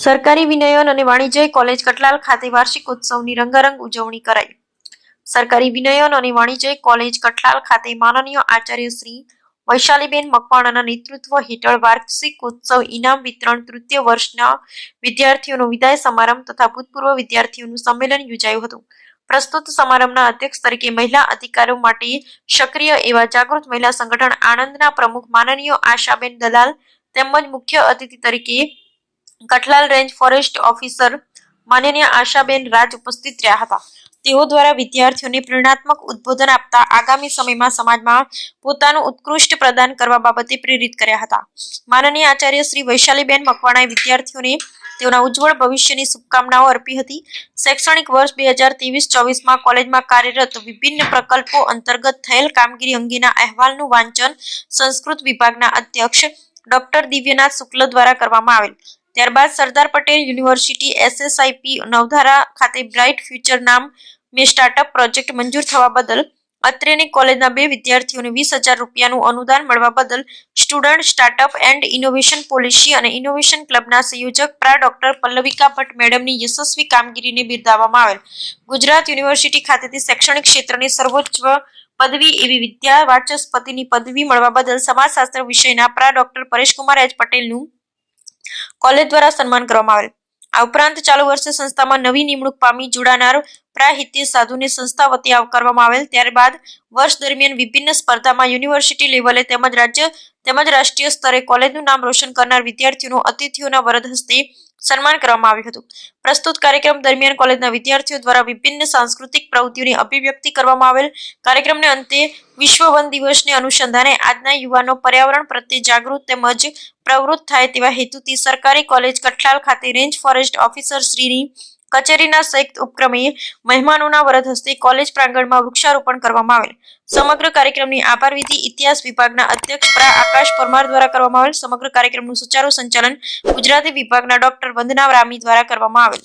સરકારી વિનયન અને વાણિજ્ય કોલેજ કટલાલ ખાતે વાર્ષિક ઉત્સવની રંગારંગ ઉજવણી કરાઈ। સરકારી વિનયન અને વાણિજ્ય કોલેજ કટલાલ ખાતે માનનીય આચાર્ય શ્રી વૈશાલીબેન મકવાણાના નેતૃત્વ હેઠળ વાર્ષિક ઉત્સવ ઇનામ વિતરણ તૃતીય વર્ષના વિદ્યાર્થીઓનો વિદાય સમારંભ તથા ભૂતપૂર્વ વિદ્યાર્થીઓનું સંમેલન યોજાયું હતું। પ્રસ્તુત સમારંભના અધ્યક્ષ તરીકે મહિલા અધિકારો માટે સક્રિય એવા જાગૃત મહિલા સંગઠન આણંદના પ્રમુખ માનનીય આશાબેન દલાલ તેમજ મુખ્ય અતિથિ તરીકે કઠલાલ રેન્જ ફોરેસ્ટ ઓફિસર માનનીય આશાબેન રાજ ઉપસ્થિત રહ્યા હતા। તેઓ દ્વારા વિદ્યાર્થીઓને પ્રેરણાત્મક ઉદ્બોધન આપતા આગામી સમયમાં સમાજમાં પોતાનું ઉત્કૃષ્ટ પ્રદાન કરવા બાબતે પ્રેરિત કર્યા હતા। માનનીય આચાર્ય શ્રી વૈશાલીબેન મકવાણાએ વિદ્યાર્થીઓને તેઓના ઉજ્જવળ ભવિષ્યની શુભકામનાઓ અર્પી હતી। શૈક્ષણિક વર્ષ 2023-24માં કોલેજમાં કાર્યરત વિભિન્ન પ્રકલ્પો અંતર્ગત થયેલ કામગીરી અંગેના અહેવાલનું વાંચન સંસ્કૃત વિભાગના અધ્યક્ષ ડોક્ટર દિવ્યનાથ શુક્લ દ્વારા કરવામાં આવેલ। ત્યારબાદ સરદાર પટેલ યુનિવર્સિટી SSIP નવધારા ખાતે બ્રાઇટ ફ્યુચર નામ મેં સ્ટાર્ટઅપ પ્રોજેક્ટ મંજૂર થવા બદલ અત્રેની કોલેજના 2 વિદ્યાર્થીઓને 20,000 રૂપિયાનું અનુદાન મળવા બદલ student startup and innovation policy અને ઇનોવેશન ક્લબના સંયોજક પ્રા ડોક્ટર પલ્લવિકા ભટ્ટ મેડમની યશસ્વી કામગીરીને બિરદાવવામાં આવેલ। ગુજરાત યુનિવર્સિટી ખાતેથી શૈક્ષણિક ક્ષેત્રની સર્વોચ્ચ પદવી એવી વિદ્યા વાચસ્પતિની પદવી મળવા બદલ સમાજશાસ્ત્ર વિષયના પ્રા ડોક્ટર પરેશકુમાર એચ પટેલનું કોલેજ દ્વારા સન્માન કરવામાં આવેલ। આ ઉપરાંત ચાલુ વર્ષે સંસ્થામાં નવી નિમણૂક પામી જોડાનાર પ્રાહિત્ય સાધુને સંસ્થા વતી આવકારવામાં આવેલ। ત્યારબાદ વર્ષ દરમિયાન વિભિન્ન સ્પર્ધામાં યુનિવર્સિટી લેવલે તેમજ રાજ્ય તેમજ રાષ્ટ્રીય સ્તરે કોલેજનું નામ રોશન કરનાર વિદ્યાર્થીઓનું અતિથિઓના વરદ હસ્તે સન્માન કરવામાં આવ્યું હતું। પ્રસ્તુત કાર્યક્રમ દરમિયાન કોલેજના વિદ્યાર્થીઓ દ્વારા વિભિન્ન સાંસ્કૃતિક પ્રવૃત્તિઓની અભિવ્યક્તિ કરવામાં આવેલ। કાર્યક્રમને અંતે વિશ્વ વન દિવસને અનુસંધાને આજના યુવાનો પર્યાવરણ પ્રત્યે જાગૃત તેમજ પ્રવૃત્ત થાય તેવા હેતુથી સરકારી કોલેજ કઠલાલ ખાતે રેન્જ ફોરેસ્ટ ઓફિસર શ્રીની કચેરીના સંયુક્ત ઉપક્રમે મહેમાનોના વરદ હસ્તે કોલેજ પ્રાંગણમાં વૃક્ષારોપણ કરવામાં આવેલ। સમગ્ર કાર્યક્રમની આભાર વિધિ ઇતિહાસ વિભાગના અધ્યક્ષ પ્રા આકાશ પરમાર દ્વારા કરવામાં આવેલ। સમગ્ર કાર્યક્રમનું સુચારુ સંચાલન ગુજરાતી વિભાગના ડોક્ટર વંદના રામી દ્વારા કરવામાં આવેલ।